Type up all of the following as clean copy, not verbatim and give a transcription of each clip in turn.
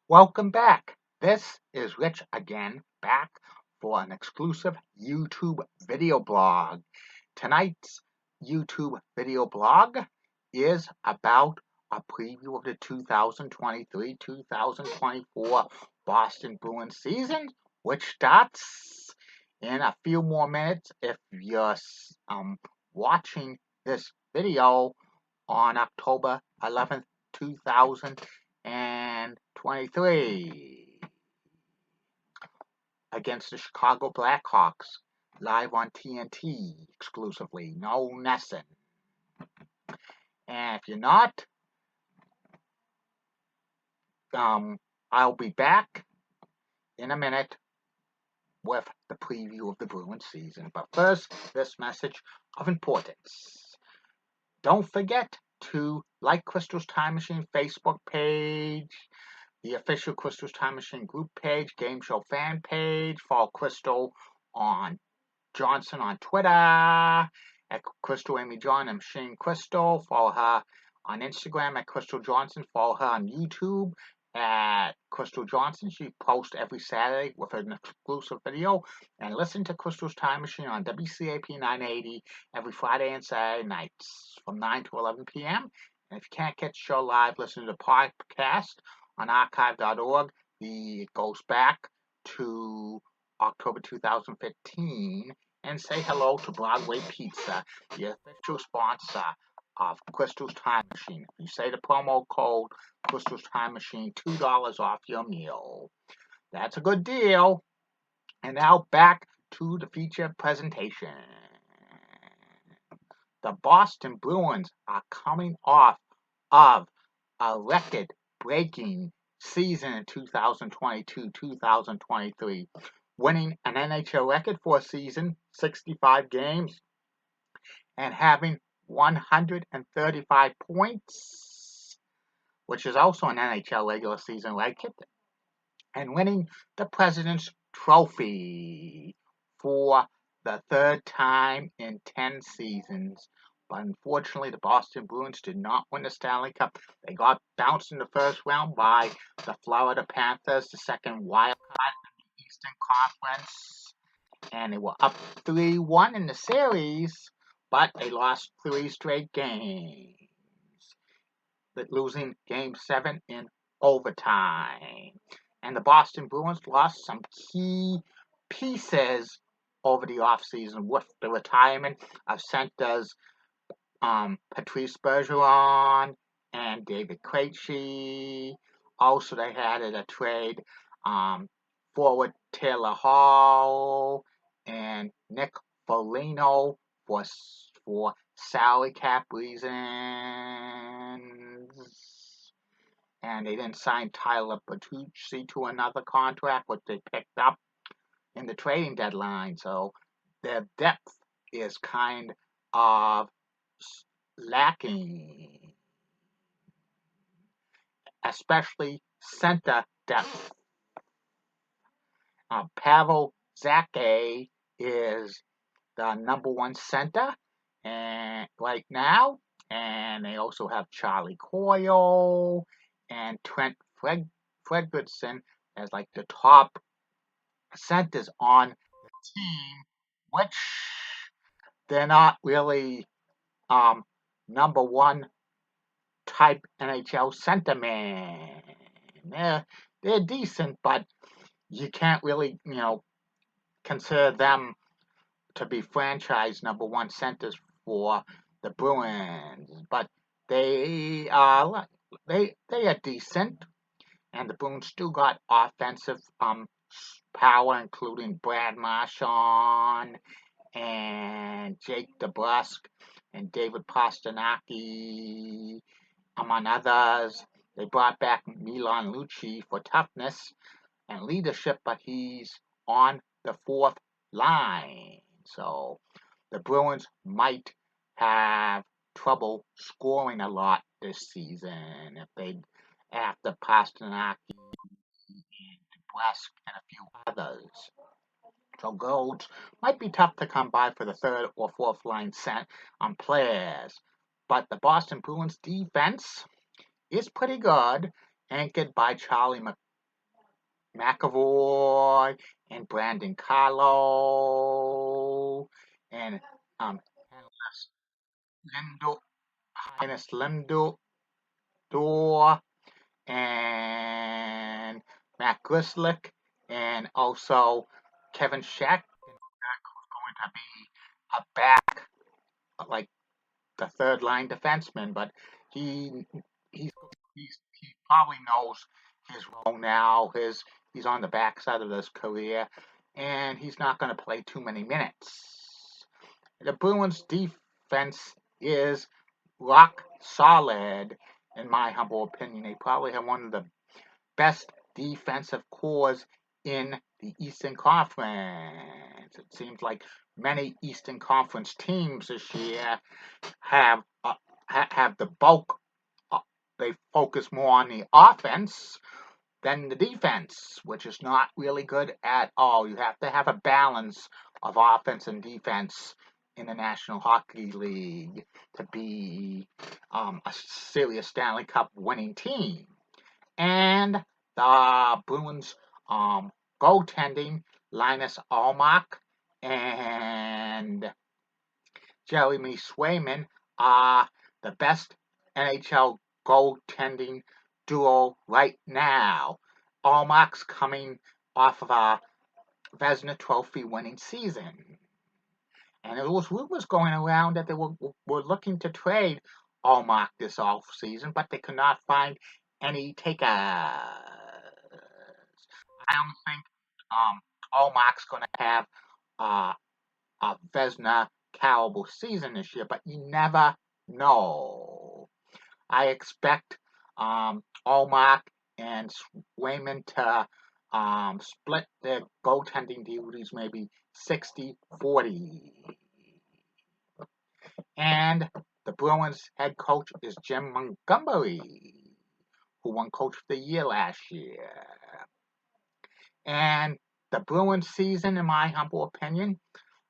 Welcome back. This is Rich again, back for an exclusive YouTube video blog. Tonight's YouTube video blog is about a preview of the 2023-2024 Boston Bruins season, which starts in a few more minutes if you're watching this video on October 11th, 2023 against the Chicago Blackhawks, live on TNT exclusively, no Nesson. And if you're not, I'll be back in a minute with the preview of the Bruins season. But first, this message of importance. Don't forget to like Crystal's Time Machine Facebook page, the official Crystal's Time Machine group page, Game Show fan page. Follow Crystal on Johnson on Twitter at Crystal Amy John and Machine Crystal. Follow her on Instagram at Crystal Johnson. Follow her on YouTube at Crystal Johnson. She posts every Saturday with an exclusive video. And listen to Crystal's Time Machine on WCAP 980 every Friday and Saturday nights from 9 to 11 p.m. And if you can't catch the show live, listen to the podcast on archive.org. It goes back to October 2015. And say hello to Broadway Pizza, the official sponsor of Crystal's Time Machine. If you say the promo code Crystal's Time Machine, $2 off your meal. That's a good deal. And now back to the feature presentation. The Boston Bruins are coming off of a record-breaking season in 2022-2023, winning an NHL record for a season, 65 games, and having 135 points, which is also an NHL regular season record, and winning the President's Trophy for the third time in 10 seasons. But unfortunately, the Boston Bruins did not win the Stanley Cup. They got bounced in the first round by the Florida Panthers, the second wild card in the Eastern Conference. And they were up 3-1 in the series, but they lost 3 straight games, losing Game 7 in overtime. And the Boston Bruins lost some key pieces over the offseason with the retirement of centers Patrice Bergeron and David Krejci. Also, they had a trade forward Taylor Hall and Nick Foligno for salary cap reasons. And they didn't sign Tyler Bertuzzi to another contract, which they picked up in the trading deadline. So their depth is kind of lacking, especially center depth. Pavel Zache is the number 1 center right now, and they also have Charlie Coyle and Trent Fredrickson as like the top centers on the team, which they're not really number 1 type NHL center man. They're decent, but you can't really, consider them to be franchise number 1 centers for the Bruins. But they are decent, and the Bruins still got offensive power, including Brad Marchand and Jake DeBrusk and David Pastrnak, among others. They brought back Milan Lucic for toughness and leadership, but he's on the 4th line. So the Bruins might have trouble scoring a lot this season after Pastrnak and DeBrusk and a few others. So goals might be tough to come by for the 3rd or 4th line players. But the Boston Bruins defense is pretty good, anchored by Charlie McAvoy and Brandon Carlo and Lindor, Highness Lindor and Matt Grislick and also Kevin Shack, who's going to be a back like the third line defenseman, but he he probably knows his role now. He's on the backside of his career, and he's not going to play too many minutes. The Bruins' defense is rock solid, in my humble opinion. They probably have one of the best defensive cores in the Eastern Conference. It seems like many Eastern Conference teams this year have have the bulk. They focus more on the offense than the defense, which is not really good at all. You have to have a balance of offense and defense in the National Hockey League to be a serious Stanley Cup winning team. And the Bruins goaltending, Linus Allmark and Jeremy Swayman are the best NHL goaltending duo right now. Allmark's coming off of a Vezina Trophy winning season. And there was rumors going around that they were looking to trade Allmark this offseason, but they could not find any takers. I don't think Allmark's going to have uh, a Vezina caliber season this year, but you never know. I expect Allmark and Swayman to split their goaltending duties maybe 60-40. And the Bruins head coach is Jim Montgomery, who won Coach of the Year last year. And the Bruins season, in my humble opinion,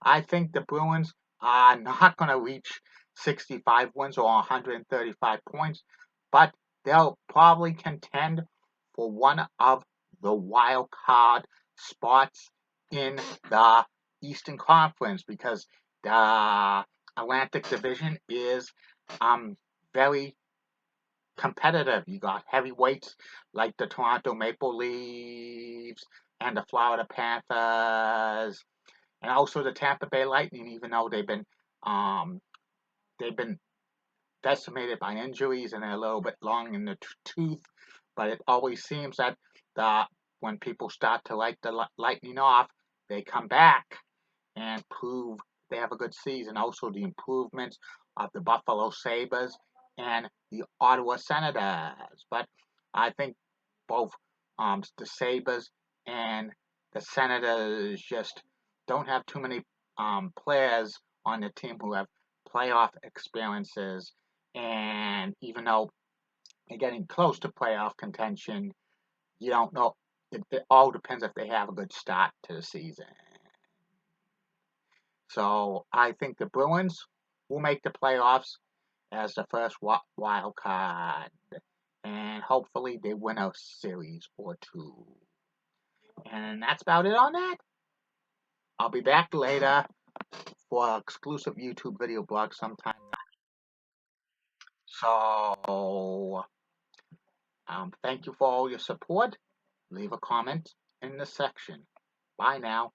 I think the Bruins are not going to reach 65 wins or 135 points, but they'll probably contend for one of the wild card spots in the Eastern Conference because the Atlantic Division is very competitive. You got heavyweights like the Toronto Maple Leafs and the Florida Panthers and also the Tampa Bay Lightning, even though they've been decimated by injuries and they're a little bit long in the tooth. But it always seems that when people start to light the Lightning off, they come back and prove they have a good season. Also, the improvements of the Buffalo Sabres and the Ottawa Senators. But I think both the Sabres and the Senators just don't have too many players on the team who have playoff experiences. And even though they're getting close to playoff contention, you don't know. It all depends if they have a good start to the season. So I think the Bruins will make the playoffs as the first wild card. And hopefully they win a series or two. And that's about it on that. I'll be back later for an exclusive YouTube video blog sometime. So, thank you for all your support. Leave a comment in the section. Bye now.